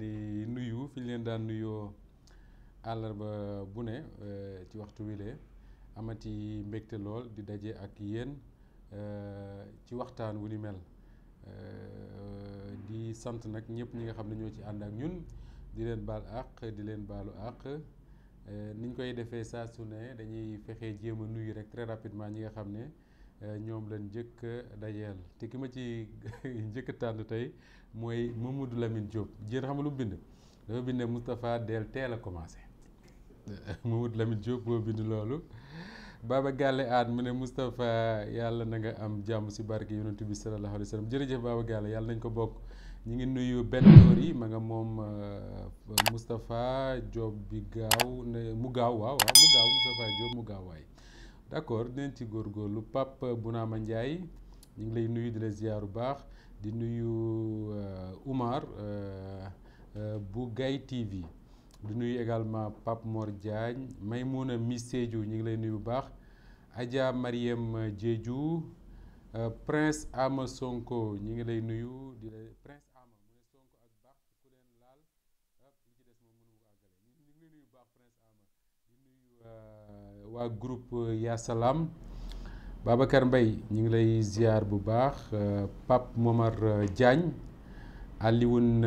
di nuyu fi ñu leen daan nuyoo àllarba bu ne ci waxtu wile amati mbégte lool di daje ak yéen ci waxtaan wu ni mel di sant nag ñëpp ñi nga xam ne ñoo ci ànd ak ñun di leen baal àq di leen baalu àq niñ koy defee saa su ne dañuy fexe jéem a nuyu rek très rapidement ñi nga xam ne ñoom lañ njëkk dajeel te ki ma ci njëkk a tànn tey mooy Mamadou Lamine Diop jéen xam nga lu mu bind dafa bind Moustapha del teel a commencé Mamadou Lamine Diop moo bind loolu Baba Galle aat mu ne Moustapha yàlla na nga am jàmm si barke yonent bi sallallahu alayhi wa sallam jërëjëf Baba Galle yàlla nañ ko bokk ñu ngi nuyu benn toor yi ma nga moom Moustapha Diop bi gaaw ne mu gaaw waaw mu gaaw Moustapha Diop mu gaaw waay d'accord dinañ ci góorgóorlu Pape Bounama Ndiaye ñu ngi lay nuyu di la ziar bu baax di nuyu Oumar bu Gaye TV di nuyu également Pape Mor Diagne Maymouna Miss Sédhiou ñu ngi lay nuyu bu baax Adja Mariem Diédhiou Prince Ama Sonko ñu ngi lay nuyu di la Prince Ama mu ne Sonko ak baax ku leen laal li ci des moom mënu ko àggale ñu ngi lay nuyu bu baax Prince Ama di nuyu waa groupe Ya Salam Babacar Mbaye ñu ngi lay ziar bu baax Pape Momar Diagne Alioune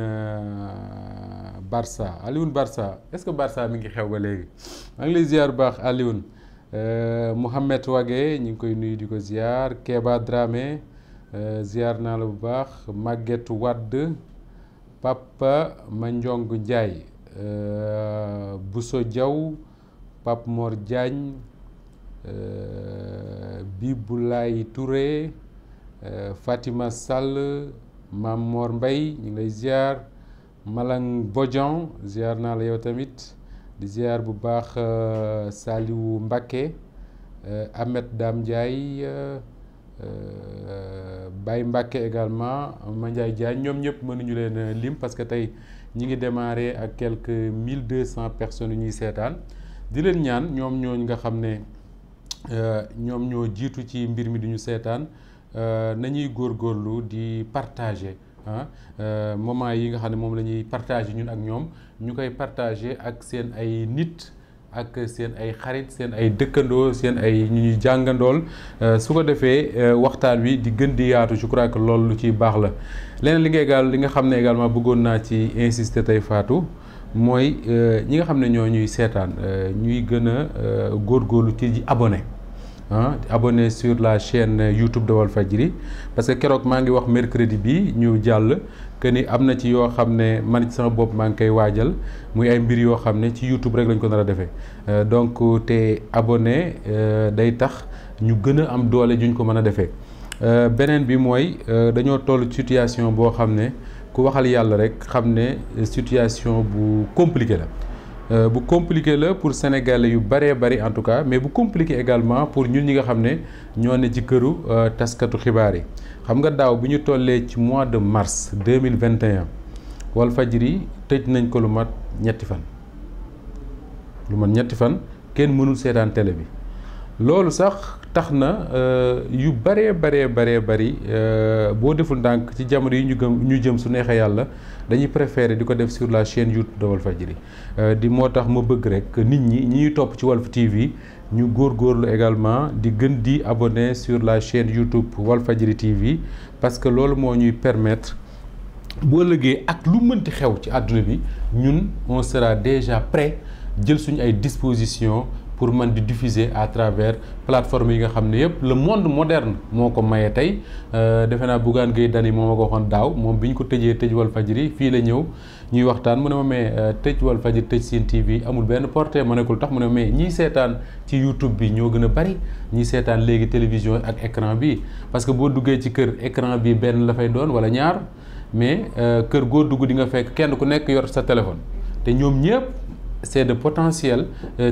Barça est-ce que Barça mi ngi xew ba léegi maa ngi lay ziar bu baax Alioune Mouhamed Wage ñu ngi koy nuyu di ko ziar Keba Dramé ziar naa la bu baax Maguette Wade Papa Mandiong Ndiaye Bousso Diaw Pape Mor Diagne Biboulaye Touré Fatima Sall Mam Mor Mbaye ñu ngi lay ziar Malang Bodian ziar naa la yow tamit di ziar bu baax Saliou Mbacké Ahmed Dame Ndiaye Baye Mbacké également Mandiaye Diagne ñoom ñëpp mënuñu leen lim parce que tey ñi ngi démarré ak quelques 1200 personnes yu ñuy seetaan di leen ñaan ñoom ñooñu nga xam ne ñoom ñoo jiitu ci mbir mi duñu seetaan nañuy góorgóorlu di partager moment yi nga xam ne moom la ñuy partager ñun ak ñoom ñu koy partager ak seen ay nit ak seen ay xarit seen ay dëkkandoo seen ay ñu ñuy jàngandool su ko defee waxtaan wi di gën di yaatu je crois que loolu lu ciy baax la leneen li nga xam ne également bëggoon naa ci insister tey Fatou mooy ñi nga xam ne ñoo ñuy seetaan ñuy gën a góorgóorlu ci abonné abonné sur la chaîne YouTube de Walfadjri parce que keroog maa ngi wax mercredi bi ñu jàll que ni am na ci yoo xam ne man ci sama bopp maa ngi koy waajal muy ay mbir yoo xam ne ci YouTube rek lañ ko nar a defee donc te abonné day tax ñu gën a am doole juñ ko mën a defee beneen bi mooy dañoo toll situation boo xam ne ku waxal yàlla rek xam ne situation bu compliqué la bu compliqué la pour sénégalais yu bëree bëri en tout cas mais bu compliqué également pour ñun ñi nga xam ne ñoo ne ci këru taskatu xibaar yi xam nga daaw bi ñu tollee ci mois de mars 2021 Walfadjri tëj nañ ko lu mat ñetti fan kenn mënul seetaan télé bi loolu sax tax na yu bëree bëri boo deful ndànk ci jamono yi ñu jëm su neexee yàlla dañuy préférer di ko def sur la chaîne YouTube de Walfadjri di moo tax ma bëgg rek nit ñi ñuy topp ci Walf TV ñu góorgóorlu également di gën di abonner sur la chaîne YouTube Walfadjri TV parce que loolu moo ñuy permettre boo ëllëgee ak lu mënti xew ci àdduna bi ñun on sera déjà prêt jël suñu ay dispositions pour man di diffuser à travers plateforme yi nga xam ne yëpp le monde moderne moo ko maye tey defe naa Bougane Gueye Dany moo ma ko waxoon daaw moom bi ñu ko tëj Walfadjri fii la ñëw ñuy waxtaan mu ne ma mais tëj Walfadjri tëj Sen TV amul benn portée ma nekkul tax mu ne mais ñiy seetaan ci YouTube bi ñoo gën a bari ñiy seetaan léegi télévision ak écran bi parce que boo duggee ci kër écran bi benn la fay doon wala ñaar mais kër goo dugg di nga fekk kenn ku nekk yor sa téléphone te ñoom ñëpp c'est de potentiels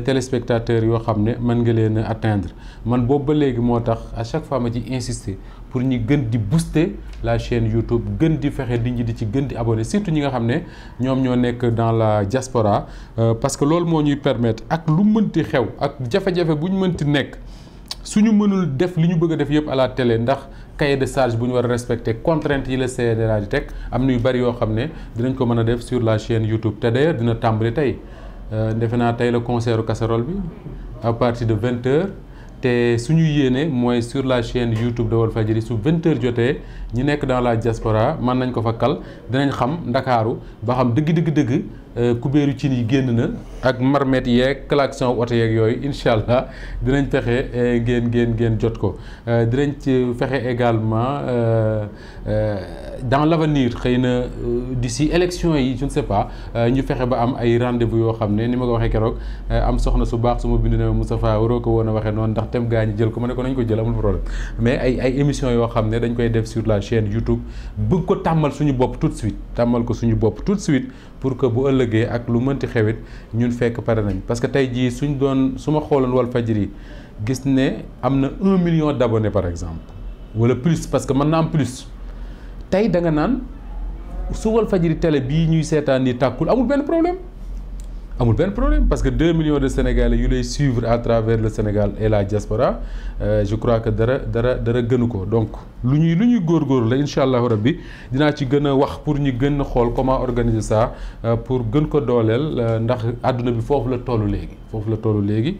téléspectateurs yoo xam ne mën nga leen a atteindre man boobu ba léegi moo tax à chaque fois ma ci insister pour ñu gën di booster la chaîne YouTube gën di fexe nit ñi di ci gën di abonné surtout ñi nga xam ne ñoom ñoo nekk dans la diaspora parce que loolu moo ñuy permettre ak lu mënti xew ak jafe-jafe bu ñu mënti nekk suñu mënul def li ñu bëgg a def yëpp à la télé ndax cahier de charge bu ñu war a respecter contraintes yi la CNRA di teg am na yu bari yoo xam ne dinañ ko mën a def sur la chaîne YouTube te d'ailleurs dina tàmbali tey defe naa tey la concert casserole bi à partir de 20h te suñu yéene mooy sur la chaîne YouTube de Walfadjri su 20h jotee ñi nekk dans la diaspora mën nañ ko fa kal dinañ xam ndakaaru ba xam dëgg kubéeru cin yi génn na ak marmet yeeg klaxon oto yeeg yooyu incha allah dinañ fexe ngeen jot ko dinañ ci fexe également dans l'avenir xëy na d'ici élection yi je ne sais pas ñu fexe ba am ay rendez-vous yoo xam ne ni ma ko waxee keroog am soxna su baax su ma bind ne Moustapha waroo ko woon a waxee noonu ndax tem gaa ñi jël ko ma ne ko nañ ko jël amul problème mais ay émissions yoo xam ne dañ koy def sur la chaîne YouTube bëgg ko tàmmal suñu bopp tout de suite tàmmal ko suñu bopp tout de suite pour que bu ëllëgee ak lu mënti xewit ñun fekk pare nañ parce que tey jii su ma xooloon Walfadjri gis ne am na 1 million d'abonnés par exemple wala plus parce que mën na am plus tey da nga naan su Walfadjri télé bii ñuy seetaan ni tàkkul amul benn problème parce que 2 millions de Sénégalais yu lay suivre à travers le Sénégal et la diaspora je crois que dara gënu ko donc lu ñuy góorgóorlu la incha allahu rabbi dinaa ci gën a wax pour ñu gën a xool comment organiser ça pour gën ko dooleel ndax àdduna bi foofu la tollu léegi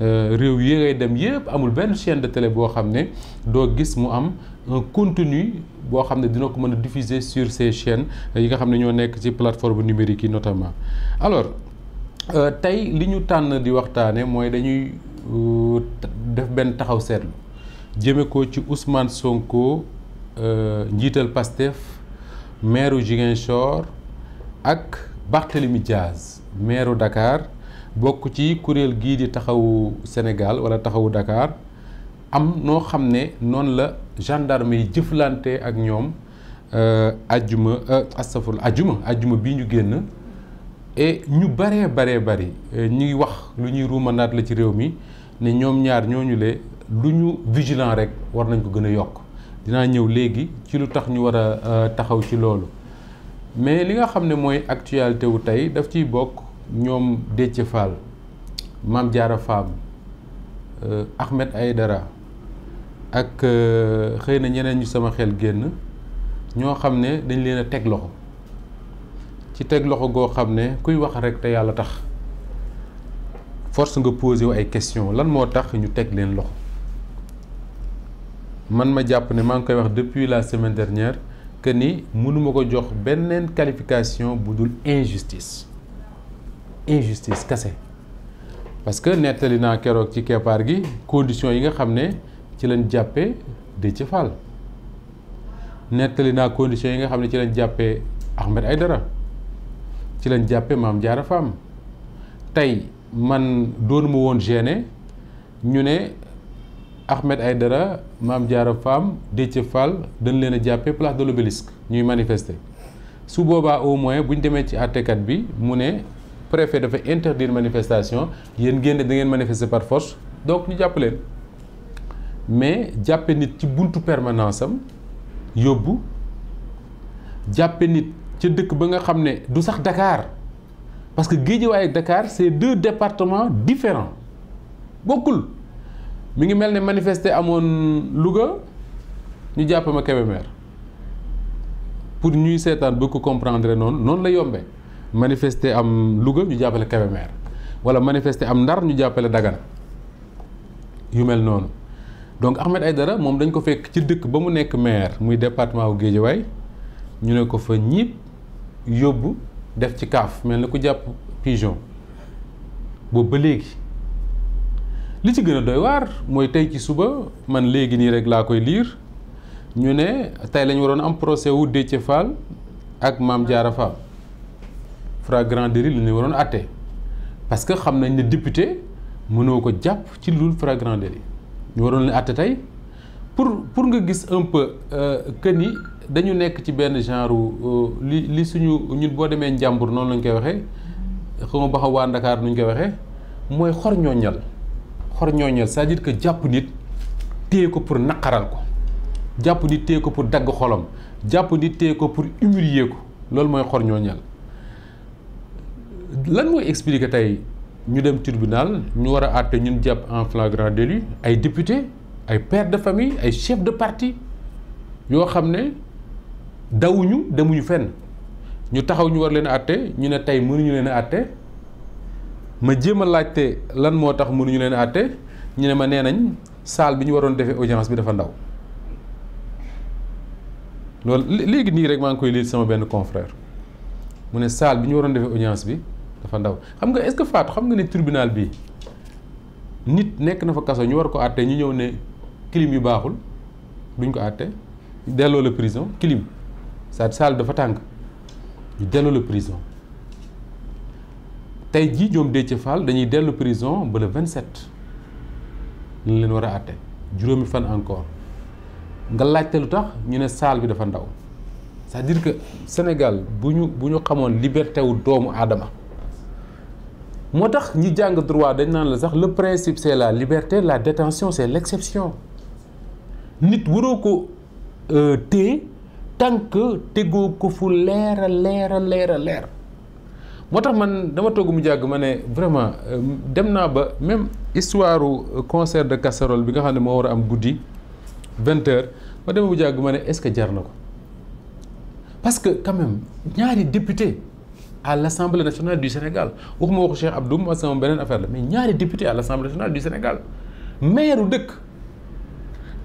réew yi ngay dem yëpp amul benn chaîne de télé boo xam ne doo gis mu am un contenu boo xam ne dina ko mën a diffuser sur ces chaînes yi nga xam ne ñoo nekk ci plateforme numérique yi notamment alors tey li ñu tànn di waxtaane mooy dañuy def benn taxaw seetlu jëme ko ci Ousmane Sonko njiital Pastef maire Ziguinchor ak Barthélémy Diaz maire Dakar bokk ci kuréel gii di taxawu Sénégal wala taxawu Dakar am noo xam ne noonu la gendarme yi jëflante ak ñoom ajjuma bii ñu génn et ñu bari ñu ngi wax lu ñuy ruumanaat la ci réew mi ne ñoom ñaar ñooñu le lu ñu vigilant rek war nañ ko gën a yokk dinaa ñëw léegi ci lu tax ñu war a taxaw ci loolu mais li nga xam ne mooy actualité wu tey daf ciy bokk ñoom Déthié Fall Mame Diarra Fam Ahmed Aïdara ak xëy na ñeneen ñu sama xel génn ñoo xam ne dañ leen a teg loxo ci teg loxo goo xam ne kuy wax rek te yàlla tax force nga posé wu ay question lan moo tax ñu teg leen loxo man ma jàpp ne maa ngi koy wax depuis la semaine dernière que ni mënuma ko jox beneen qualification bu dul injustice kese parce que nettali naa keroog ci keppaar gi conditions yi nga xam ne ci lañ jàppee Déthié Fall nettali naa conditions yi nga xam ne ci lañ jàppee Ahmed Aïdara ci lañ jàppee Mame Diarra Fam tey man doonuma woon gêné ñu ne Ahmed Aïdara Mame Diarra Fam Déthié Fall dañ leen a jàppee place de l'Obélisque ñuy manifester su boobaa au moins bu ñu demee ci àttekat bi mu ne préfet dafa interdire manifestation yéen ngeen da ngeen manifester par force donc ñu jàpp leen mais jàppe nit ci buntu permanence am yóbbu jàppe nit ca dëkk ba nga xam ne du sax Dakar parce que Guédiawaye ak Dakar c'est 2 départements différents bokkul mi ngi mel ne manifester amoon Louga ñu jàpp ma Kébémer pour ñuy seetaan bëgg ko comprendre noonu la yombee manifester am Louga ñu jàppale Kébémer wala manifester am Ndar ñu jàppale Dagana yu mel noonu donc Ahmed Aïdara moom dañ ko fekk ci dëkk ba mu nekk maire muy département wu Guédiawaye ñu ne ko fa ñiib yóbbu def ci kaaf mel na ku jàpp pigeon boobu ba léegi li ci gën a doy waar mooy tey ci suba man léegi nii rek laa koy liir ñu ne tey lañu waroon am procès wu Déthié Fall ak Mame Diarra Fam flagrant délit li ñu waroon àtte parce que xam nañ ne député mënoo ko jàpp ci lu flagrant délit ñu waroon leen àtte tey pour nga gis un peu que ni dañu nekk ci benn genre li suñu ñun boo demee njàmbur noonu lañ koy waxee xawma ba xam waa Ndakaar nuñ koy waxee mooy xor ñooñal c'est-à-dire que jàpp nit téye ko pour naqaral ko jàpp nit téye ko pour dagg xolam jàpp nit téye ko pour humilier ko loolu mooy xor ñooñal lan mooy expliquer tey ñu dem tribunal ñu war a àtte ñun jàpp en flagrant délit ay député ay pères de famille ay chefs de parti yoo xam ne dawuñu demuñu fenn ñu taxaw ñu war leen a àtte ñu ne tey mënuñu leen a àtte ma jéem a laajte lan moo tax mënuñu leen a àtte ñu ne ma nee nañ salle bi ñu waroon defee audience bi dafa ndaw loolu léegi nii rek maa ngi koy lire sama benn confrère mu ne salle bi ñu waroon defee audience bi dafa ndaw xam nga est-ce que Fatou xam nga ne tribunal bi nit nekk na fa kaso ñu war ko àtte ñu ñëw ne clim yu baaxul duñ ko àtte delloo la prison clim sa salle dafa tàng ñu delloo la prison tey jii ñoom Déthié Fall dañuy dellu prison ba le 27 lañ leen war a àtte juróomi fan encore nga laajte lu tax ñu ne salle bi dafa ndaw c'est-à-dire que Sénégal bu ñu xamoon liberté wu doomu aadama moo tax ñi jàng droit dañ naan la sax le principe c'est la liberté, la détention c'est l'exception nit waroo ko téye tant que tegoo ko fu leer a leer moo tax man dama togg mu jàgg ma ne vraiment dem naa ba même histoire concert de casserole bi nga xam ne moo war a am guddi 20h ma dem bu jàgg ma ne est-ce que jar na ko parce que quand même ñaari député à l'Assemblée nationale du Sénégal waxuma waxu Cheikh Abdou ma sama beneen affaire la mais ñaari député à l'Assemblée nationale du Sénégal maire dëkk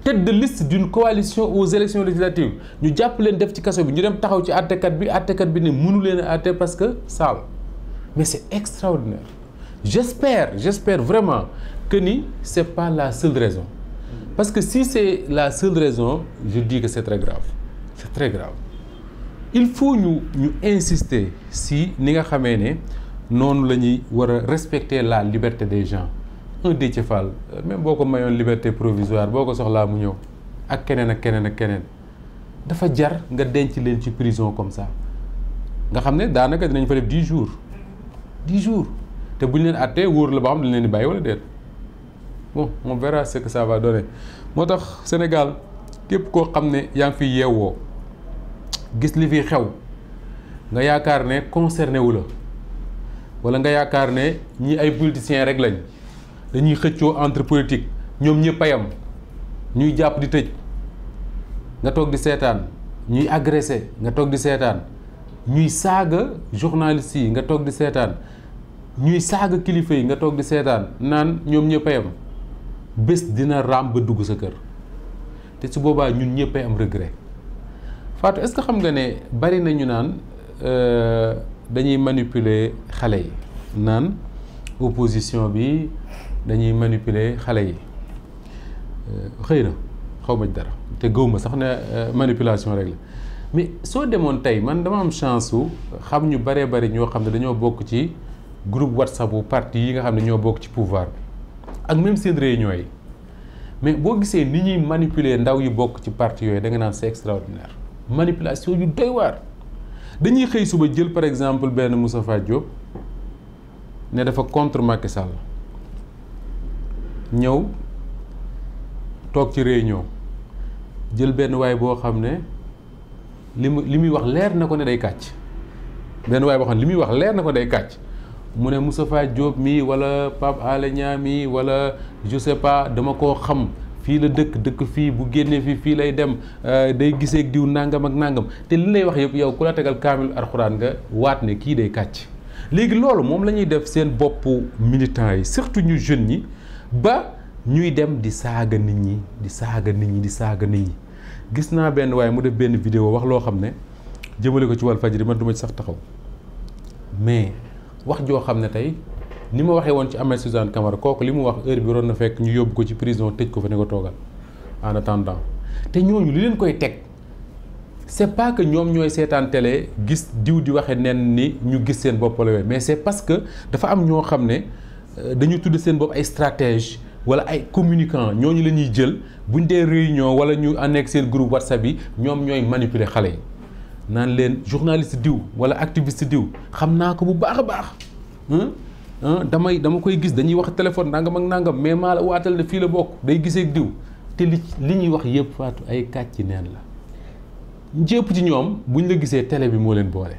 tête de liste d'une coalition aux élections législatives ñu jàpp leen def ci kaso bi ñu dem taxaw ci àttekat bi ne mënu leen a àtte parce que saal mais c'est extraordinaire j'espère vraiment que ni c'est pas la seule raison parce que si c'est la seule raison je dis que c'est très grave il faut ñu insister si ni nga xamee ne noonu la ñuy war a respecter la liberté des gens un Déthié Fall même boo ko mayoon liberté provisoire boo ko soxlaa mu ñëw ak keneen dafa jar nga denc leen ci prison comme ça nga xam ne daanaka dinañ fa def 10 jours te bu ñu leen àttee wóor la ba xam dañ leen di bàyyi wala déet bon on verra ce que ça va donner moo tax Sénégal képp koo xam ne yaa ngi fi yeewoo gis li fi xew nga yaakaar ne concerné wu la wala nga yaakaar ne ñi ay politiciens rek lañ dañuy xëccoo entre politique ñoom ñëpp a yam ñuy jàpp di tëj nga toog di seetaan ñuy agressé nga toog di seetaan ñuy saaga journalistes yi nga toog di seetaan ñuy saaga kilifa yi nga toog di seetaan naan ñoom ñëpp a yam bés dina raam ba dugg sa kër te su boobaa ñun ñëpp a am regret Fatou est-ce que xam nga ne bari na ñu naan dañuy manipuler xale yi naan opposition bi dañuy manipuler xale yi xëy na xaw ma dara te gëwma sax ne manipulation rek la mais soo demoon tey man dama am chance su xam ñu baree bari ñoo xam ne dañoo bokk ci groupe WhatsApp bu parti yi nga xam ne ñoo bokk ci pouvoir bi ak même seen réunion yi mais boo gisee ni ñuy manipuler ndaw yi bokk ci parti yooyu da nga naan c'est extraordinaire manipulation yu doy waar dañuy xëy suba jël par exemple benn Moustapha Diop ne dafa contre Macky Sall ñëw toog ci réunion jël benn waay boo xam ne li muy wax leer na ko ne day kàcc benn waay boo xam ne li muy wax leer na ko day kàcc mu ne Moustapha Diop mi wala Pape Alé Niang mi wala je sais pas dama koo xam fii la dëkk fii bu génnee fii lay dem day gisee ak diw nangam ak nangam te li lay wax yëpp yow ku la tegal kaamil alxuraan nga waat ne kii day kàcc léegi loolu moom la ñuy def seen boppu militants yi surtout ñu jeunes ñi ba ñuy dem di saaga nit ñi gis naa benn waaye mu def benn vidéo wax loo xam ne jëmale ko ci Walfadjri man du ma ci sax taxaw mais wax joo xam ne tey ni ma waxee woon ci Ahmed Suzanne Camara kooku li mu wax heure bi waroon na fekk ñu yóbbu ko ci prison tëj ko fa ne ko toogal en attendant te ñooñu li leen koy teg c'est pas que ñoom ñooy seetaan télé gis diw di waxe nen ni ñu gis seen bopp la mais c'est parce que dafa am ñoo xam ne dañu tudd seen bopp ay stratège wala ay communicants ñooñu la ñuy jël buñ dee réunion wala ñu nekk seen groupe WhatsApp yi ñoom ñooy manipuler xale yi naan leen journaliste diw wala activiste diw xam naa ko bu baax a baax dama koy gis dañuy wax téléphone nangam ak nangam mais maa la waatal ne fii la bokk day gisee ak diw te li ñuy wax yëpp Fatou ay kàcc ci neen la njëpp ci ñoom buñ la gisee télé bi moo leen boole.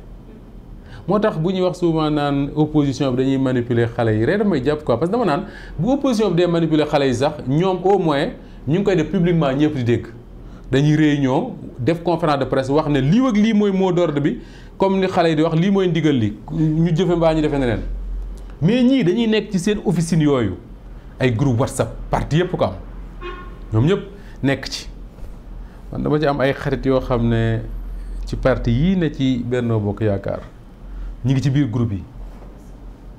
moo tax bu ñuy wax souvent naan opposition bi dañuy manipuler xale yi rek damay jàpp quoi parce que dama naan bu opposition bi dee manipuler xale yi sax ñoom au moins ñu ngi koy def publiquement ñëpp di dégg dañuy réunion def conférence de presse wax ne lii ak lii mooy mot d'ordre bi comme ni xale yi di wax lii mooy ndigal li ñu jëfe mbaa ñu defee neneen mais ñii dañuy nekk ci seen officine yooyu ay groupe WhatsApp parti yëpp ko am ñoom ñëpp nekk ci man dama ci am ay xarit yoo xam ne ci parti yii ne ci Benno Bokk Yaakaar ñi ngi ci biir groupe yi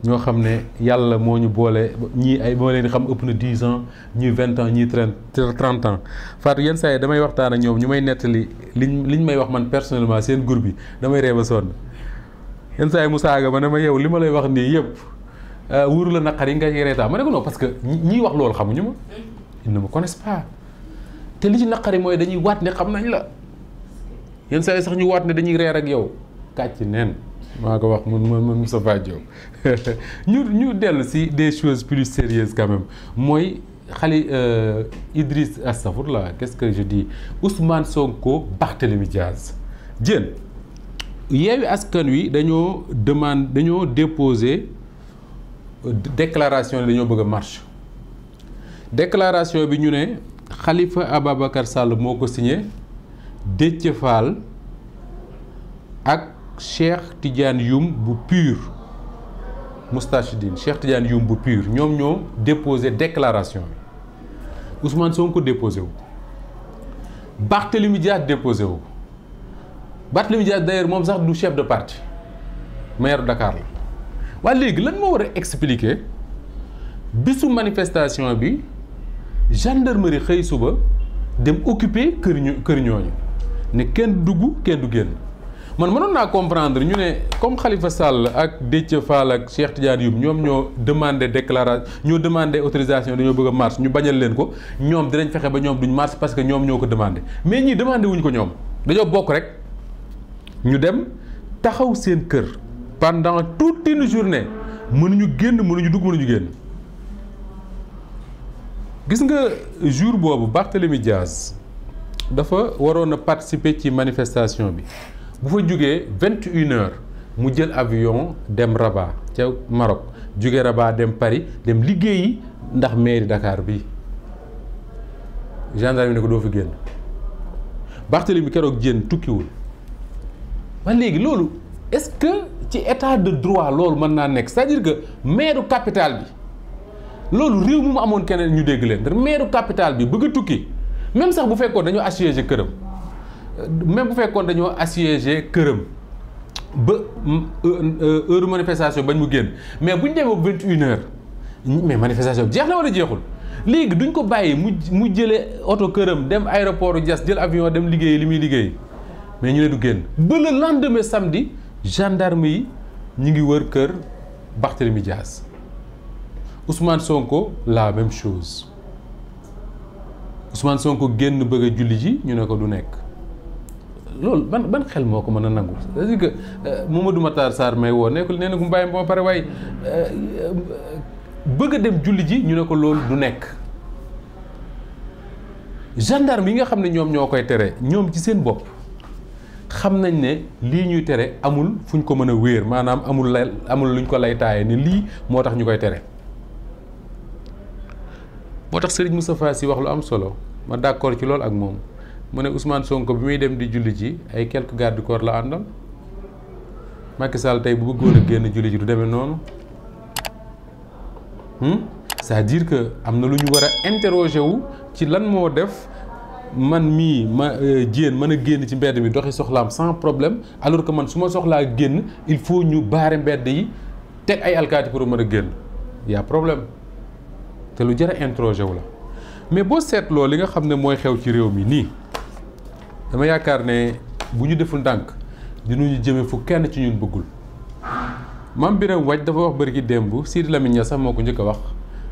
ñoo xam ne yàlla moo ñu boole ñii ay moo leen di xam ëpp na 10 ans ñii 20 ans ñii 30 ans Fatou yenn saa yi damay waxtaan ak ñoom ñu may nettali liñ may wax man personnellement seen groupe yi damay ree ba sonn yenn saa yi mu saaga ma ne ma yow li ma lay wax nii yëpp wóoru la naqar yi nga reetaa ma ne ko non parce que ñii wax loolu xamuñu ma ils ne me connaissent pas te li ci naqari mooy dañuy waat ne xam nañ la yenn saa yi sax ñu waat ne dañuy reer ak yow kàcc neen maa ko wax mun Moustapha Diop ñu dellu si des choses plus sérieuses quand même mooy Idriss astafurlah qu'est-ce que je dis Ousmane Sonko Barthélémy Diaz Diène Yewwi Askan Wi dañoo déposer déclaration ne dañoo bëgg a marche déclaration bi ñu ne Khalifa Ababacar Sall moo ko signé Déthié Fall ak Cheikh Tidiane Youm bu PUR Moustachidine Cheikh Tidiane Youm bu PUR ñoom ñoo déposé déclaration bi Ousmane Sonko déposé wu Barthélémy Dias déposé wu Barthélémy Dias d'ailleurs moom sax du chef de parti maire Dakar la waaye léegi lan moo war a expliquer bisu manifestation bi gendarmerie xëy suba dem occuper kër ñooñu ne kenn dugg kenn du génn man mënoon naa comprendre ñu ne comme Khalifa Sall ak Déthié Fall ak Cheikh Tidiane Youm ñoom ñoo demandé déclaration ñoo demandé autorisation dañoo bëgg a marche ñu bañal leen ko ñoom dinañ fexe ba ñoom duñ marche parce que ñoom ñoo ko demandé mais ñii demandé wuñ ko ñoom dañoo bokk rek ñu dem taxaw seen kër pendant toute une journée mënuñu génn mënuñu dugg mënuñu génn gis nga jour boobu Barthélémy Diaz dafa waroon a participer ci manifestation bi bu fa jógee 21h mu jël avion dem Rabat ca Maroc jóge Rabat dem Paris dem liggéeyi ndax mairie Dakar bi gendarme ne ko doo fi génn Barthélémy keroog jénn tukkiwul ba léegi loolu est-ce que ci état de droit loolu mën naa nekk c'est-à-dire que maire capitale bi loolu réew mu amoon keneen ñu dégg leen maire capitale bi bëgg a tukki même sax bu fekkoon dañoo assiégé këram même bu fekkoon dañoo assiégé këram ba heure manifestation bañ mu génn mais bu ñu demee ba 21h mais manifestation bi jeex na wala jeexul léegi duñ ko bàyyi mu jëlee oto këram dem aéroport Diass jël avion dem liggéeyi li muy liggéey mais ñu ne du génn ba le lendemain samedi gendarme yi ñu ngi wër kër Barthélémy Dias Ousmane Sonko la même chose Ousmane Sonko génn bëgg a julli ji ñu ne ko du nekk loolu ban xel moo ko mën a nangu c'est-à-dire que Mamadou Matar Sarr may woo nekkul nee na ku mbàyyi moo pare waaye bëgg a dem julli ji ñu ne ko loolu du nekk gendarme yi nga xam ne ñoom ñoo koy tere ñoom ci seen bopp xam nañ ne lii ñuy tere amul fu ñu ko mën a wéer maanaam amul luñ ko lay taaye ne lii moo tax ñu koy tere moo tax Serigne Moustapha Sy wax lu am solo ma d'accord ci loolu ak moom mu ne Ousmane Sonko bi muy dem di julli ji ay quelques gardes du corps la àndal Macky Sall tey bu bëggoon a génn julli ji du demee noonu c'est-à-dire que am na lu ñu war a interroger wu ci lan moo def man mii Diène mën a génn ci mbedd mi doxi soxlaam sans problème alors que man su ma soxlaa génn il faut ñu baare mbedd yi teg ay alkaati pour mën a génn y a problème te lu jar a interroger wu la mais boo seetloo li nga xam ne mooy xew ci réew mi nii dama yaakaar ne bu ñu deful ndànk dinañu jëme fu kenn ci ñun bëggul Mame Birame Wathie dafa wax bërki démb Sidi Lamine Niass sax moo ko njëkk a wax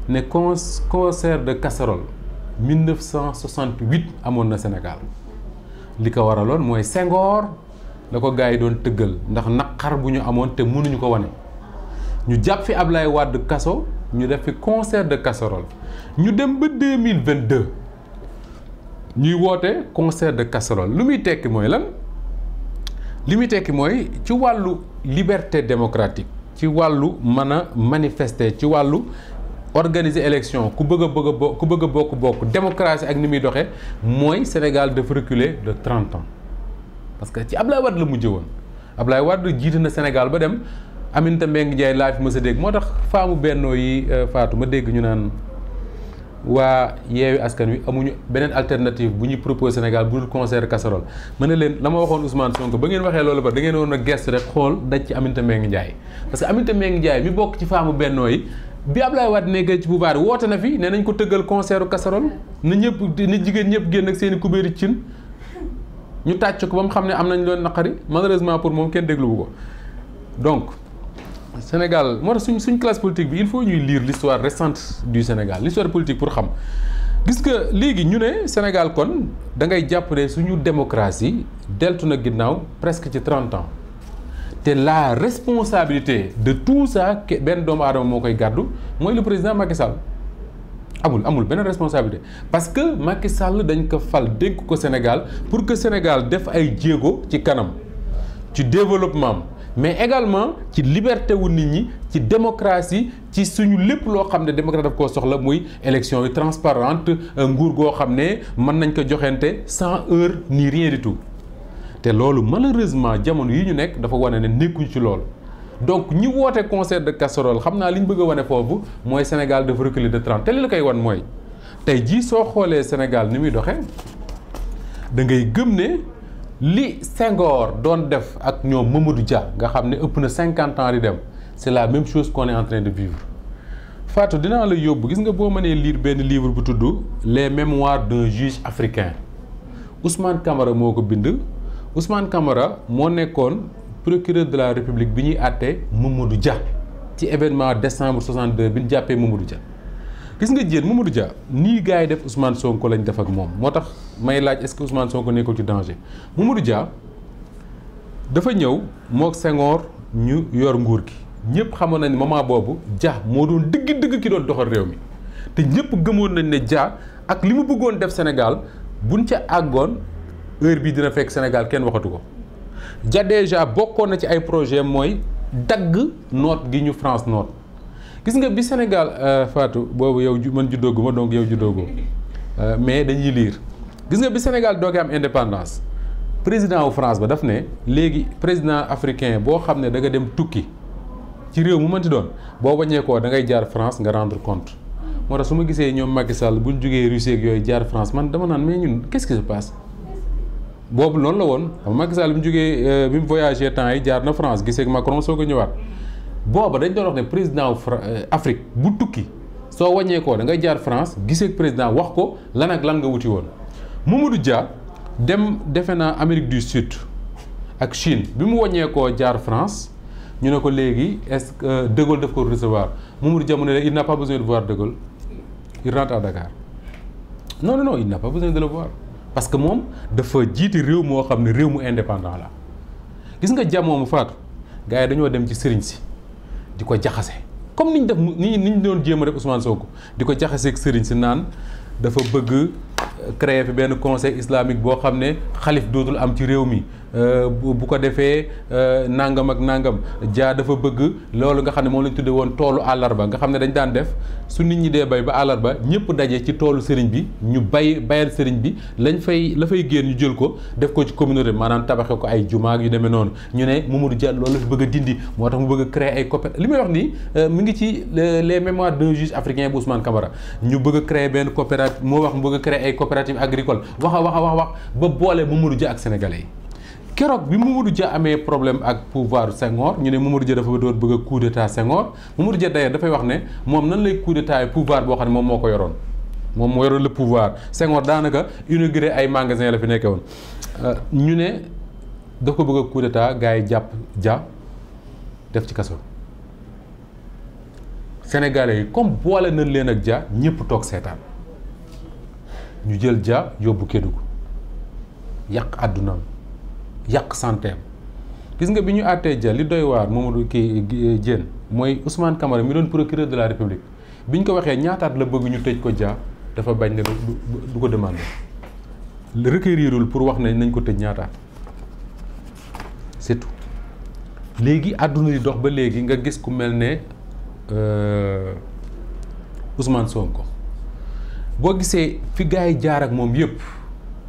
ne concert de casserole 1968 amoon na Sénégal li ko waraloon mooy Senghor la ko gars yi doon tëggal ndax naqar bu ñu amoon te mënuñu ko wane ñu jàpp fi Ablaye Wade kaso ñu def fi concert de casserole ñu dem ba 2022 ñuy woote concert de casserole lu muy tekki mooy lan li muy tekki mooy ci wàllu liberté démocratique ci wàllu mën a manifester ci wàllu organiser élection ku bëgg a bokk démocratie ak ni muy doxee mooy Sénégal dafa reculer de 30 ans parce que ci Ablaye Wade la mujjee woon Ablaye Wade jiite na Sénégal ba dem Aminata Mbengue Ndiaye laa fi mës a dégg moo tax faamu bennoo yi faatu ma dégg ñu naan waa Yewwi Askan Wi amuñu beneen alternative bu ñuy proposé Sénégal bu dul concert casserole ma ne leen la ma waxoon Ousmane Sonko ba ngeen waxee loolu ba da ngeen woon a geste rek xool daj ci Aminata Mbengue Ndiaye parce que Aminata Mbengue Ndiaye mi bokk ci faamu bennoo yi bi Ablaye Wade nekkee ci pouvoir woote na fi nee nañ ko tëggal concert casserole na ñëpp na jigéen ñëpp génn ak seen i kubéeri cin ñu tàcc ko ba mu xam ne am nañ loon naqari malheureusement pour moom kenn dégluwu ko donc Sénégal moo tax suñ classe politique bi il faut ñuy lire l'histoire récente du Sénégal l'histoire politique pour xam gis nga léegi ñu ne Sénégal kon da ngay jàpp ne suñu démocratie deltu na ginnaaw presque ci 30 ans te la responsabilité de tout ça benn doomu aadama moo koy gàddu mooy le président Macky Sall amul benn responsabilité parce que Macky Sall dañ ko fal dénk ko Sénégal pour que Sénégal def ay jéego ci kanam ci développement mais également ci liberté wu nit ñi ci démocratie ci suñu lépp loo xam ne démocratie daf koo soxla muy élection yi transparente nguur goo xam ne mën nañ ko joxente sans heure ni rien du tout te loolu malheureusement jamono yi ñu nekk dafa wane ne nekkuñ ci loolu donc ñi woote concert de casserole xam naa li ñu bëgg a wane foofu mooy Sénégal dafa reculer de 30 te li la koy wan mooy tey jii soo xoolee Sénégal ni muy doxee da ngay gëm ne li Senghor doon def ak ñoom Mamadou Dia nga xam ne ëpp na 50 ans di dem c'est la même chose qu'on est en train de vivre Fatou dinaa la yóbbu gis nga boo mënee lire benn livre bu tudd les mémoires d'un juge africain Ousmane Camara moo ko bind Ousmane Camara moo nekkoon procureur de la République bi ñuy àttee Mamadou Dia ci événement décembre 62 bi ñu jàppee Mamadou Dia gis nga jéen Mamadou Dia nii gars yi def Ousmane Sonko lañ def ak moom moo tax may laaj est-ce que Ousmane Sonko nekkul ci danger Mamadou Dia dafa ñëw mook Senghor ñu yor nguur gi ñëpp xamoon nañ moment boobu Dia moo doon dëgg ki doon doxal réew mi te ñëpp gëmoon nañ ne Dia ak li mu bëggoon def Sénégal buñ ca àggoon heure bii dina fekk Sénégal kenn waxatu ko Dia déjà bokkoon na ci ay projet mooy dagg noot gi ñu France noot gis nga bi Sénégal Fatou boobu yow man juddooguma donc yow juddoogoo mais dañuy lire gis nga bi Sénégal doogee am indépendance président wu France ba daf ne léegi président africain boo xam ne da nga dem tukki ci réew mu mënti doon boo waññeekoo da ngay jaar France nga rendre compte moo tax su ma gisee ñoom Macky Sall buñ jógee Russie ak yooyu jaar France man dama naan mais ñun qu'est-ce qui se passe boobu noonu la woon xam Macky Sall bi mu jógee bi mu voyagé temps yi jaar na France gisee ak Macron soo ko ñëwaat booba dañ doon wax ne président wu Afrique bu tukki soo wàññeekoo da ngay jaar France gisee ak président wax ko lan ak lan nga wuti woon Mamadou Dia dem defe naa Amérique du Sud ak Chine bi mu wàññeekoo jaar France ñu ne ko léegi est-ce que De Gaulle daf ko recevoir Mamadou Dia mu ne il n'a pas besoin de voir De Gaulle il rentre à Dakar non il n'a pas besoin de le voir parce que moom dafa jiiti réew moo xam ne réew mu indépendant la gis nga Dia moomu faatu gars yi dañoo dem ci sëriñ si di ko jaxase comme niñ def niñ doon jéem a def Ousmane Sonko di ko jaxaseeg sëriñ si naan dafa bëgg créer fi benn conseil islamique boo xam ne xalif dootul am ci réew mi bu ko defee nangam ak nangam Dia dafa bëgg loolu nga xam ne moom lañ tudde woon toolu àllarba nga xam ne dañ daan def su nit ñi dee bay ba àllarba ñëpp daje ci toolu sëriñ bi ñu bayal sëriñ bi la fay génn ñu jël ko def ko ci communauté maanaam tabaxe ko ay jumaa yu demee noonu ñu ne Mamadou Dia loolu la fi bëgg a dindi moo tax mu bëgg a créer ay coopérative li may wax nii mi ngi ci les mémoires d'un juge africain bu Ousmane Camara ñu bëgg a créer benn coopérative moo wax mu bëgg a créer ay coopérative agricole wax ba boole Mamadou Dia ak sénégalais yi keroog bi Mamadou Dia amee problème ak pouvoir Senghor ñu ne Mamadou Dia dafa doon bëgg a coup d'état Senghor Mamadou Dia d'ailleurs dafay wax ne moom nan lay coup d'état pouvoir boo xam ne moom moo ko yoroon moom moo yoroon le pouvoir Senghor daanaka inauguré ay magasin la fi nekkee woon ñu ne daf ko bëgg a coup d'état gars yi jàpp Dia def ci kaso sénégalais yi comme boole nañ leen ak Dia ñëpp toog seetaan ñu jël Dia yóbbu Kédougou yàq àddunaam yàq santeem gis nga bi ñu àttee Dia li doy waar Mamadou Diène mooy Ousmane Camara mi doon procureur de la République bi ñu ko waxee ñaataat la bëgg ñu tëj ko Dia dafa bañ ne du ko demandé requérirul pour wax ne nañ ko tëj ñaataat c'est tout léegi àdduna di dox ba léegi nga gis ku mel ne Ousmane Sonko boo gisee fi gars yi jaar ak moom yëpp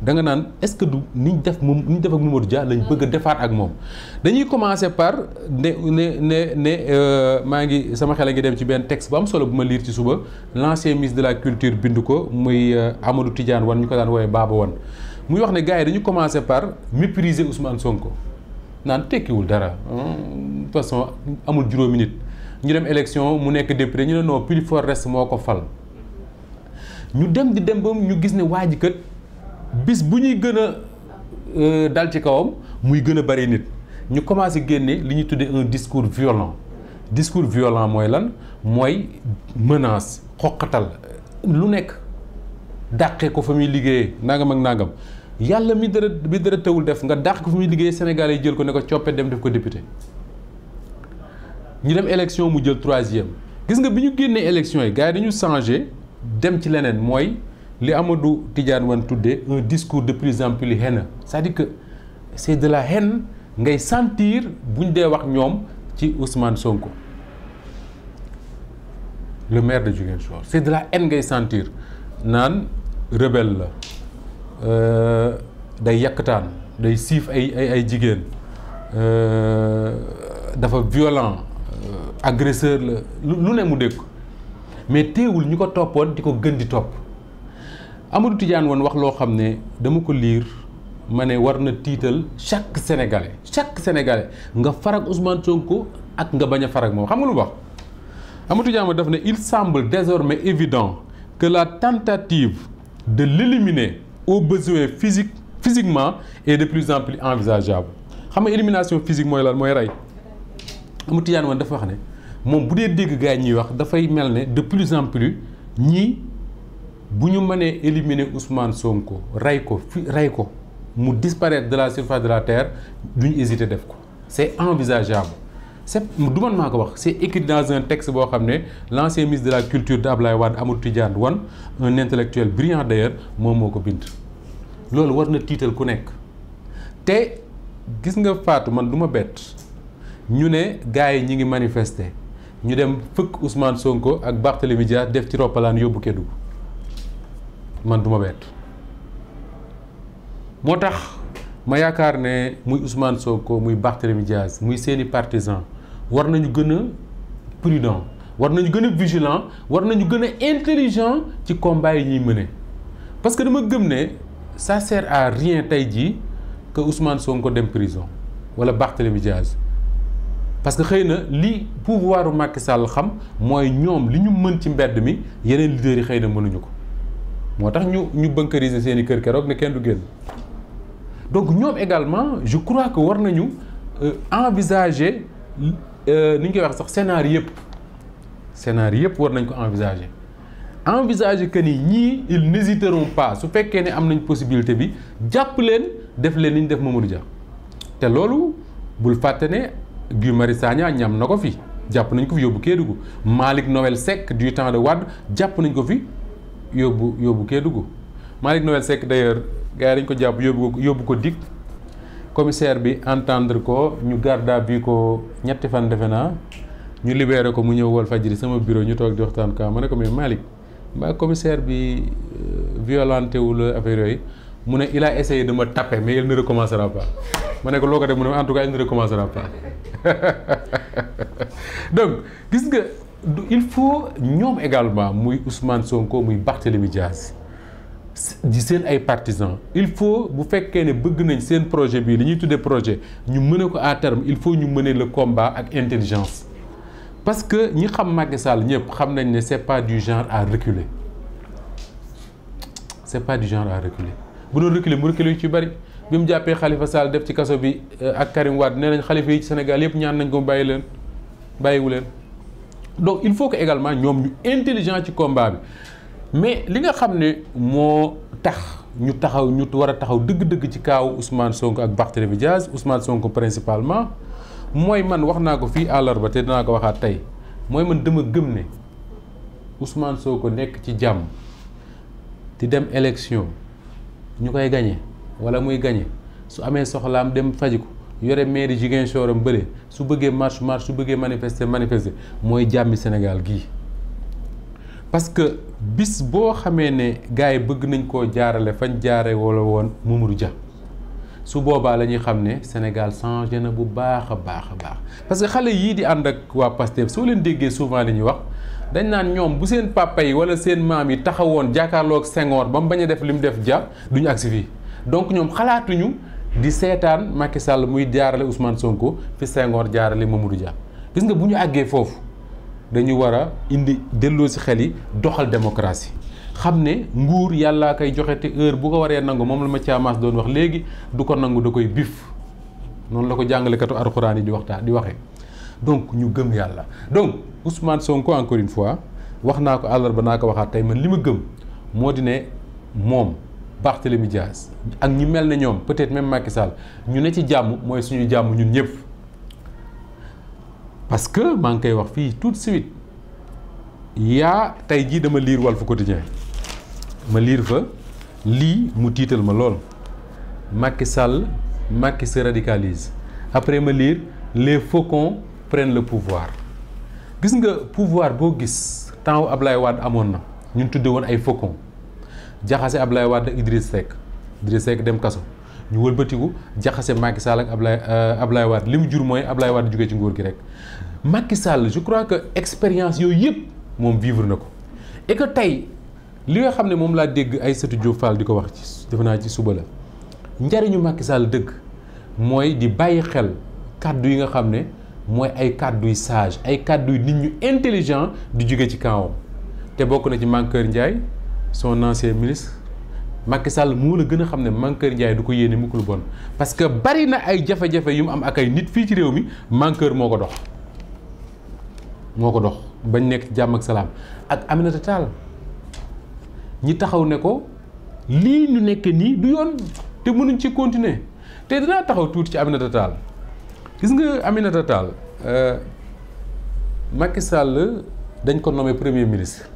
da nga naan est-ce que du niñ def moom niñ def ak Mamadou Dia lañ bëgg a defaat ak moom dañuy commencer par maa ngi sama xel a ngi dem ci benn texte bu am solo bu ma lire ci suba l'ancien ministre de la culture bind ko muy Amadou Tidiane Wane ñu ko daan woowee Baba Wane muy wax ne gars yi dañu commencer par mépriser Ousmane Sonko naan tekkiwul dara de toute façon amul juróomi nit ñu dem élection mu nekk député ñu ne non plus fort reste moo ko fal ñu dem di dem ba ñu gis ne waa ji kat bis bu ñuy gën a dal ci kawam muy gën a bari nit ñu commencé génne li ñuy tuddee un discours violent mooy lan mooy menace xoqatal lu nekk dàqee ko fa muy liggéeyee nangam ak nangam yàlla mi dara tawul def nga dàq ko fa muy liggéeyee Sénégalais yi jël ko ne ko coppe dem def ko député ñu dem élection mu jël 3e gis nga bi ñu génnee élection yi gars yi dañu changé dem ci leneen mooy li Amadou Tidiane Wane tuddee un discours de plus en plus haineux c'est-à-dire que c'est de la haine ngay sentir buñ dee wax ñoom ci Ousmane Sonko le maire de Ziguinchor c'est de la haine ngay sentir naan rebelle la day yàkkataan day siif ay jigéen dafa violent agresseur la lu ne mu dégg ko mais teewul ñu ko toppoon di ko gën di topp Amadou Tidiane Wane wax loo xam ne dama ko lire ma ne war na tiital chaque sénégalais nga farag Ousmane Sonko ak nga bañ a farag moom xam nga lu wax Amadou Tidiane Wane daf ne il semble désormais évident que la tentative de l'éliminer au besoin physiquement est de plus en plus envisageable xam nga élimination physique mooy lan mooy rey Amadou Tidiane Wane dafa wax ne moom bu dee dégg gars yi ñuy wax dafay mel ne de plus en plus ñii bu ñu mënee éliminer Ousmane Sonko rey ko mu disparaître de la surface de la terre duñu hésiter def ko c'est envisageable du man maa ko wax c'est écrit dans un texte boo xam ne l'ancien ministre de la culture d'Abdoulaye Wade Amadou Tidiane Wane un intellectuel brillant d'ailleurs moom moo ko bind loolu war na tiital ku nekk te gis nga Fatou man du ma bett ñu ne gars yi ñi ngi manifester ñu dem fëkk Ousmane Sonko ak Barthélémy Dias def ci roppalaan yóbbu Kédougou man du ma bett moo tax ma yaakaar ne muy Ousmane Sonko muy Barthélémy Dias muy seeni partisans war nañu gën a prudent war nañu gën a vigilant war nañu gën a intelligent ci combat yi ñuy mener parce que dama gëm ne ça sert à rien tey jii que Ousmane Sonko dem prison wala Barthélémy Dias parce que xëy na li pouvoiru Macky Sall xam mooy ñoom li ñu mën ci mbedd mi yeneen leaders yi xëy na mënuñu ko moo tax ñu bunkeriser seen i kër keroog ne kenn du génn donc ñoom également je crois que war nañu envisager ni ñu koy wax sax scénario yëpp war nañ ko envisager que ni ñii ils n'hésiteront pas su fekkee ne am nañ possibilité bi jàpp leen def leen ni ñu def Mamadou Dia te loolu bul fàtte ne Guy Marius Sagna ñam na ko fi jàpp nañ ko fi yóbbu Kédougou Malick Noël Seck du temps de Wade jàpp nañ ko fi yóbbu Kédougou Malick Noël Seck d'ailleurs gars yi dañ ko jàpp yóbbu ko DIC commissaire bi entendre ko ñu garde à vue ko ñetti fan defe naa ñu libéré ko mu ñëw Walfadjri sama bureau ñu toog di waxtaan ka ma ne ko mais Malick mbaa commissaire bi violenté wu la affaire yooyu mu ne il a essayé de me taper mais il ne recommencera pas ma ne ko loo ko def mu ne en tout cas il ne recommencera pas donc gis nga il faut ñoom également muy Ousmane Sonko muy Barthélémy Dias di seen ay partisans il faut bu fekkee ne bëgg nañ seen projet bii li ñuy tuddee projet ñu mëne ko à terme il faut ñu mener le combat ak intelligence parce que ñi xam Macky Sall ñëpp xam nañ ne c'est pas du genre à reculer bu doon reculer mu reculer yu ci bari bi mu jàppee Khalifa Sall def ci kaso bi ak Karim Wade nee nañ xalifa yi ci Sénégal yëpp ñaan nañ ko bàyyiwu leen donc il faut que également ñoom ñu intelligent ci combat bi mais li nga xam ne moo tax ñu war a taxaw dëgg-dëgg ci kaawu Ousmane Sonko ak Barthélémy Dias Ousmane Sonko principalement mooy man wax naa ko fii àllarba te dinaa ko waxaat tey mooy man dama gëm ne Ousmane Sonko nekk ci jàmm di dem élection ñu koy gañe wala muy gañe su amee soxlaam dem faji ko yore mairie Ziguinchor am bële su bëggee marche su bëggee manifester mooy jàmmi Sénégal gii parce que bis boo xamee ne gars yi bëgg nañ koo jaarale fañ jaare wala woon Mamadou Dia su boobaa la ñuy xam ne Sénégal changé na bu baax a baax a baax parce que xale yii di ànd ak waa Pastef soo leen déggee souvent li ñuy wax dañ naan ñoom bu seen papa yi wala seen maam yi taxawoon jàkkaarloo ak Senghor ba mu bañ a def li mu def Dia duñu agsi fii donc ñoom xalaatuñu di seetaan Macky Sall muy jaarale Ousmane Sonko fi Senghor jaarale Mamadou Dia gis nga bu ñu àggee foofu dañu war a indi delloo si xel yi doxal démocratie xam ne nguur yàllaa koy joxe te heure bu ko waree nangu moom la ma caamaas doon wax léegi du ko nangu da koy bif noonu la ko jàngalekatu alxuraan yi di waxee donc ñu gëm yàlla donc Ousmane Sonko encore une fois wax naa ko àllarba naa ko waxaat tey man li ma gëm moo di ne moom Barthélémy Dias ak ñi mel ne ñoom peut-être même Macky Sall ñu ne ci jàmm mooy suñu jàmm ñun ñëpp parce que maa ngi koy wax fii tout de suite yaa tey jii dama lire Walf Quotidien ma lire fa lii mu tiital ma lool Macky se radicalise après ma lire les faucons prennent le pouvoir gis nga pouvoir boo gis temps Ablaye Wade amoon na ñun tudde woon ay faucons jaxase Ablaye Wade ak Idriss Seck dem kaso ñu wëlbatiku jaxase Macky Sall ak Ablaye Wade li mu jur mooy Ablaye Wade jógee ci nguur gi rek Macky Sall je crois que expérience yooyu yëpp moom vivre na ko et que tey li nga xam ne moom laa dégg Aïssatou Diop Fall di ko wax ci defe naa ci suba la njariñu Macky Sall dëgg mooy di bàyyi xel kàddu yi nga xam ne mooy ay kàdduy sage ay kàdduy nit ñu intelligent di jóge ci kawam te bokk na ci Mankeur Ndiaye son ancien ministre Macky Sall moo la gën a xam ne Mankeur Ndiaye du ko yéene mukk lu bon parce que bari na ay jafe-jafe yu mu am ak ay nit fii ci réew mi Mankeur moo ko dox bañ nekk ci jàmm ak salaam ak Aminata Tall ñi taxaw ne ko lii ñu nekk nii du yoon te mënuñ ci continuer te dinaa taxaw tuuti ci Aminata Tall gis nga Aminata Tall Macky Sall dañ ko nommé premier ministre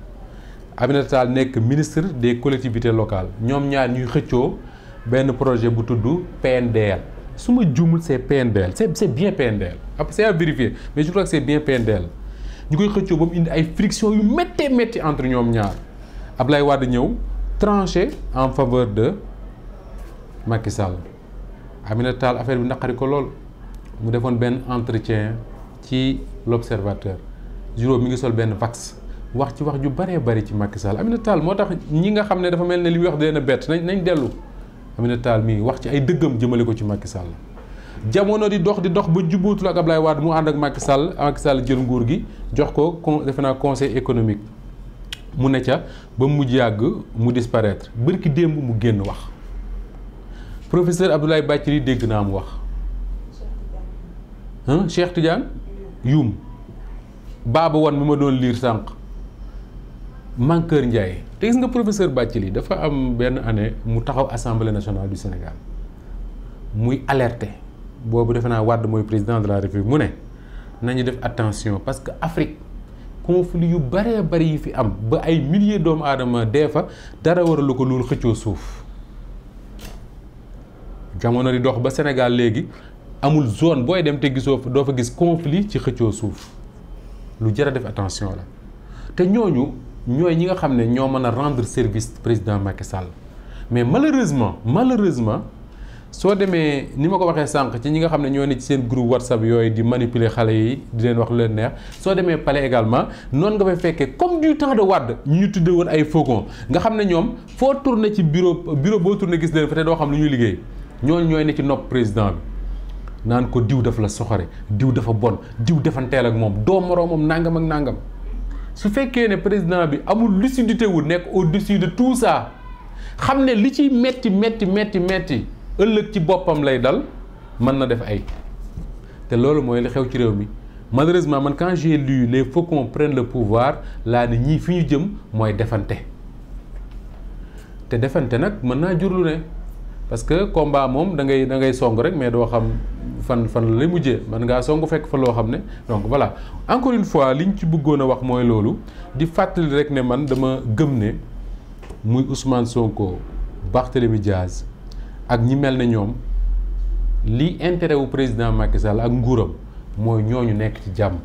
Aminata Tall nekk ministre des collectivités locales ñoom ñaar ñuy xëccoo benn projet bu tudd PNDL su ma juumul c'est PNDL c'est bien PNDL après c'est à vérifier mais je crois que c'est bien PNDL ñu koy xëccoo ba mu indi ay friction yu métti entre ñoom ñaar Ablaye Wade ñëw tranché en faveur de Macky Sall Aminata Tall affaire bi naqari ko lool mu defoon benn entretien ci l'Observateur juróom mi ngi sol benn vax wax ci wax ju bëree bëri ci Macky Sall Aminata Tall moo tax ñi nga xam ne dafa mel ne li muy wax dina bett nañ dellu Aminata Tall mii wax ci ay dëggam jëmale ko ci Macky Sall jamono di dox ba jubbootul ak Ablaye Wade mu ànd ak Macky Sall jël nguur gi jox ko defe naa conseil économique mu ne ca ba mujj yàgg mu disparaître bërki démb mu génn wax professeur Abdoulaye Bathily dégg naa mu wax Cheikh Tidiane Youm Baba Wane mi ma doon liir sànq Mankeur Ndiaye te gis nga professeur Bathily dafa am benn année mu taxaw assemblée nationale du Sénégal muy alerter boobu defe naa Wade mooy président de la République mu ne nañu def attention parce que Afrique conflit yu bëree bëri yi fi am ba ay milliers doomu aadama dee fa dara waralu ko loolu xëccoo suuf jamono di dox ba Sénégal léegi amul zone booy dem te gisoo doo fa gis conflit ci xëccoo suuf lu jar a def attention la te ñooñu ñooy ñi nga xam ne ñoo mën a rendre service président Macky Sall mais malheureusement soo demee ni ma ko waxee sànq ci ñi nga xam ne ñoo ne ci seen groupe WhatsApp yooyu di manipuler xale yi di leen wax lu leen neex soo demee palais également noonu nga fay fekkee comme du temps de Wade ñu tudde woon ay faucons nga xam ne ñoom foo tourné ci bureau boo tourné gis leen fa te doo xam lu ñuy liggéey ñooñu ñooy ne ci nopp président bi naan ko diw dafa la soxore diw dafa bon diw defanteel ak moom doo moroomam nangam ak nangam su fekkee ne président bi amul lucidité wu nekk au-dessus de tout ça xam ne li ciy metti ëllëg ci boppam lay dal mën na def ay te loolu mooy li xew ci réew mi malheureusement man quand j'ai lu les faucons prennent le pouvoir laa ne ñii fi ñu jëm mooy defante te defante nag mën naa jur lu ne parce que combat moom da ngay song rek mais doo xam fan la lay mujjee mën ngaa song fekk fa loo xam ne donc voilà encore une fois liñ ci bëggoon a wax mooy loolu di fàttali rek ne man dama gëm ne muy Ousmane Sonko Barthélémy Dias ak ñi mel ne ñoom li intérêt wu président Macky Sall ak nguuram mooy ñooñu nekk ci jàmm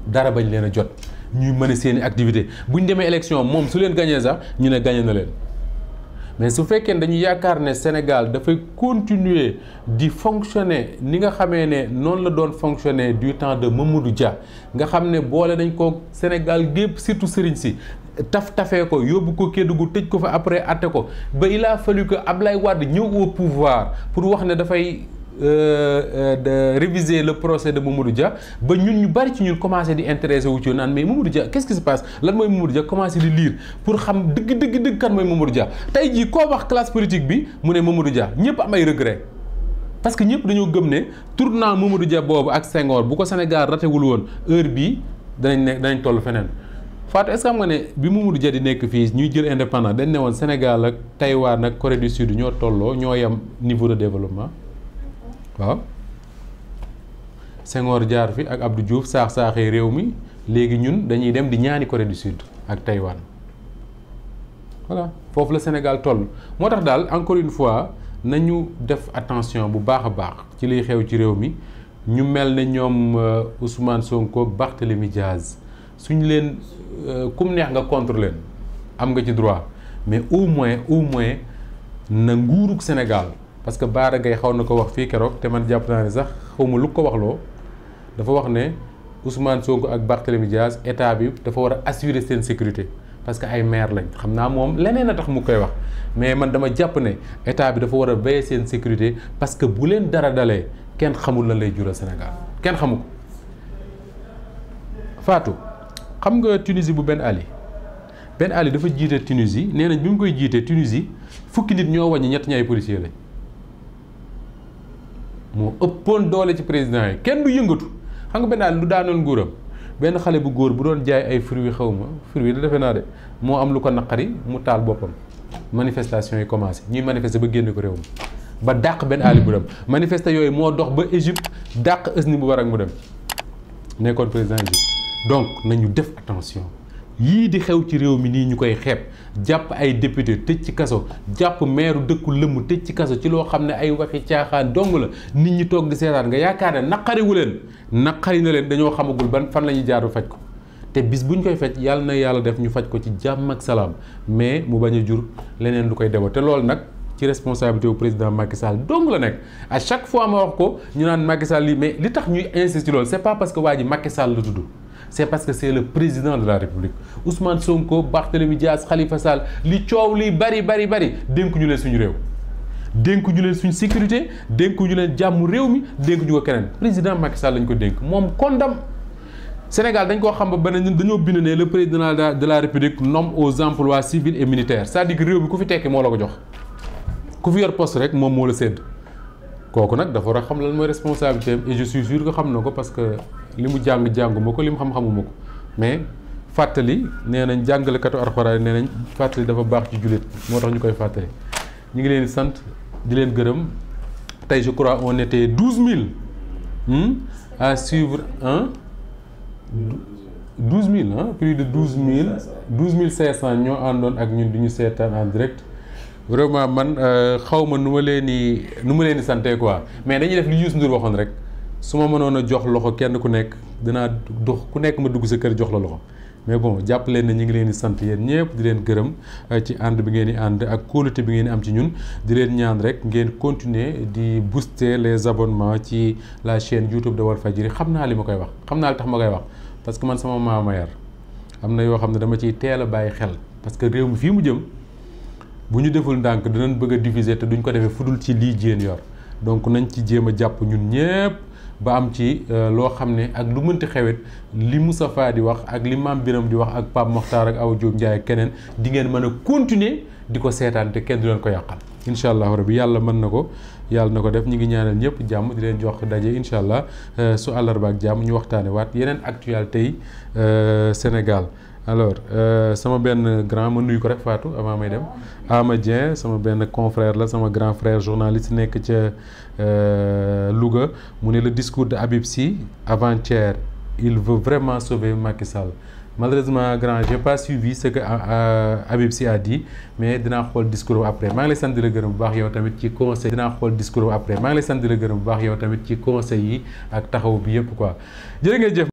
dara bañ leen a jot ñuy mën seeni activité bu ñu demee élection moom su leen gañee sax ñu ne gañe na leen. mais su fekkee ne dañu yaakaar ne Sénégal dafay continuer di fonctionner ni nga xamee ne noonu la doon fonctionner du temps de Mamadou Dia nga xam ne boole nañ ko Sénégal gépp surtout sëriñ si tafee ko yóbbu ko Kédougou tëj ko fa après atte ko ba il a fallu que Ablaye Wade ñëw au pouvoir pour wax ne dafay de réviser le procès de Mamadou Dia ba ñun ñu bari ci ñun commencé di intéressé wu ci naan mais Mamadou Dia qu'est-ce qui se passe lan mooy Mamadou Dia commencé di lire pour xam dëgg kan mooy Mamadou Dia tey jii koo wax classe politique bi mu ne Mamadou Dia ñëpp am ay regret parce que ñëpp dañoo gëm ne tournant Mamadou Dia boobu ak Senghor bu ko Sénégal ratewul woon heure bii danañ toll feneen Fatou est-ce que xam nga ne bi Mamadou Dia di nekk fii ñuy jël indépendant dañ ne woon Sénégal ak Taïwan ak Corée du Sud ñoo tolloo ñoo yem niveau de développement waaw Senghor jaar fi ak Abdou Diouf saaxee réew mi léegi ñun dañuy dem di ñaani Corée du Sud ak Taïwan voilà foofu la Sénégal toll moo tax daal encore une fois nañu def attention bu baax a baax ci liy xew ci réew mi ñu mel ne ñoom Ousmane Sonko Barthélémy Diaz suñ leen kum neex nga contre leen am nga ci droit mais au moins na nguurug Sénégal parce que Bara Gaye xaw na ko wax fii keroog te man jàpp naa ne sax xawma lu ko waxloo dafa wax ne Ousmane Sonko ak Barthélémy Diaz état bi dafa war a assurer seen sécurité parce que ay maire lañ xam naa moom leneen a tax mu koy wax mais man dama jàpp ne état bi dafa war a veiller seen sécurité parce que bu leen dara dalee kenn xamul lan lay jural Sénégal kenn xamu ko. Fatou xam nga Tunisie bu Ben Ali dafa jiite Tunisie nee nañ bi mu koy jiite Tunisie fukki nit ñoo wàññi ñett ñi ay policiers lañ. moo ëppoon doole ci président yi kenn du yëngatu xam nga Ben Ali lu daanoon nguuram benn xale bu góor bu doon jaay ay fruits fruits da defe naa de moo am lu ko naqari mu taal boppam manifestation yi commencé ñuy manifester ba génne ko réew mi ba dàq Ben Ali bu dem manifester yooyu moo dox ba Égypte dàq Hosni Moubarak mu dem nekkoon président Égypte donc nañu def attention yii di xew ci réew mi nii ñu koy xeeb jàpp ay député tëj ci kaso jàpp maire dëkku lëmm tëj ci kaso ci loo xam ne ay waxi caaxaan dong la nit ñi toog di seetaan nga yaakaar ne naqariwu leen naqari na leen dañoo xamagul ban fan la ñuy jaar faj ko te bis bu ñu koy faj yàlla na yàlla def ñu faj ko ci jàmm ak salaam mais mu bañ a jur leneen lu koy debo te loolu nag ci responsabilité wu président Macky Sall dong la nekk à chaque fois ma wax ko ñu naan Macky Sall lii mais li tax ñuy insister loolu c'est pas parce que waa ji Macky Sall la tudd c'est parce que c'est le président de la République Ousmane Sonko Barthélémy Diaz Khalifa Sall li coow li bari dénku ñu leen suñu réew dénku ñu leen suñu sécurité dénku ñu leen jàmm réew mi dénku ñu ko keneen président Macky Sall lañ ko dénk moom kondam Sénégal dañ koo xam ba benn dañoo bind ne le président de la République nomme aux emplois civils et militaires c'est-à-dire que réew mi ku fi tekki moo la ko jox ku fi yor poste rek moom moo la sédd kooku nag dafa war a xam lan mooy responsabilité am et je suis sûr que xam na ko parce que li mu jànguma ko li mu xam-xamuma ko mais fàttali nee nañ jàngalekatu alxuraan nee nañ fàttali dafa baax ci jullit moo tax ñu koy fàttali ñu ngi leen di sant di leen gërëm tey je crois on était 12 000 à suivre 12 000 plus de 12 500 ñoo àndoon ak ñun di ñu seetaan en direct vraiment man xaw ma nu ma leen di sante quoi mais dañuy def li Youssou Ndour waxoon rek su ma mënoon a jox loxo kenn ku nekk dinaa dox ku nekk ma dugg sa kër jox la loxo mais bon jàpp leen ne ñu ngi leen di sant yéen ñëpp di leen gërëm ci ànd bi ngeen di ànd ak kóolute bi ngeen di am ci ñun di leen ñaan rek ngeen continuer di booster les abonnements ci la chaîne YouTube de Walfadjri xam naa li ma koy wax xam naa li tax ma koy wax parce que man sama maama yar am na yoo xam ne dama ciy teel a bàyyi xel parce que réew mi fii mu jëm bu ñu deful ndànk dinañ bëgg a diffuser te duñ ko defee fudul ci lii jéen yor donc nañ ci jéem a jàpp ñun ñëpp ba am ci loo xam ne ak lu mënti xewet li Moustapha di wax ak li Mame Biram di wax ak Pape Mokhtar ak Awa Diop Ndiaye ak keneen di ngeen mën a continuer di ko seetaan te kenn du leen ko yàqal incha allah rabbi yàlla mën na ko yàlla na ko def ñu ngi ñaanal ñëpp jàmm di leen jox daje incha allah su àllarba ak jàmm ñu waxtaane waat yeneen actualité yi Sénégal alors sama benn grand ma nuyu ko rek Fatou avant may dem Ama Dieng sama benn confrère la sama grand frère journaliste nekk ca Louga mu ne le discours de Habib Sy avant-hier il veut vraiment sauver Macky Sall malheureusement grand j'ai pas suivi ce que Habib Sy a dit mais dinaa xool discours après maa ngi lay sant di la gërëm bu baax yow tamit ci conseil dinaa xool discours après maa ngi lay sant di la gërëm bu baax yow tamit ci conseil yi ak taxaw bi yëpp quoi jërë ngeen jëf